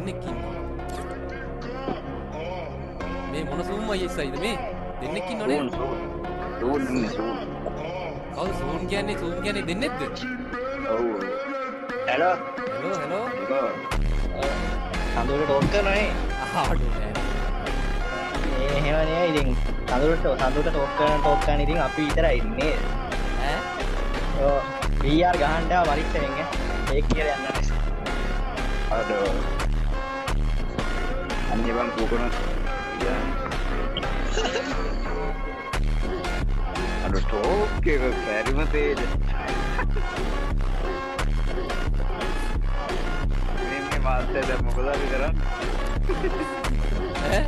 දෙන්නෙක් ඉන්නවා. මේ මොන සූම් අයියයිද මේ? දෙන්නෙක් ඉන්නවනේ. සූන් ඉන්නේ සූන්. කවුද සූන් කියන්නේ දෙන්නෙක්ද? ඔව්. හෙලෝ. හෙලෝ. සඳුරට ටෝක් කරනනේ. ආඩු නෑ. එහෙම නේ ඉතින් සඳුරට ටෝක් කරන ඉතින් අපි විතරයි ඉන්නේ. ඈ? ඔව්. VR ගහන්න ආව පරීක්ෂණයෙන් ඒක කියලා යන්න ඕනේ. අඩෝ. අනිත් බං කෝකන. අඩෝ ටෝක් එක කැරිම තේජ. මේ මාත් දැන් මොකද අපි කරන්නේ? ඈ?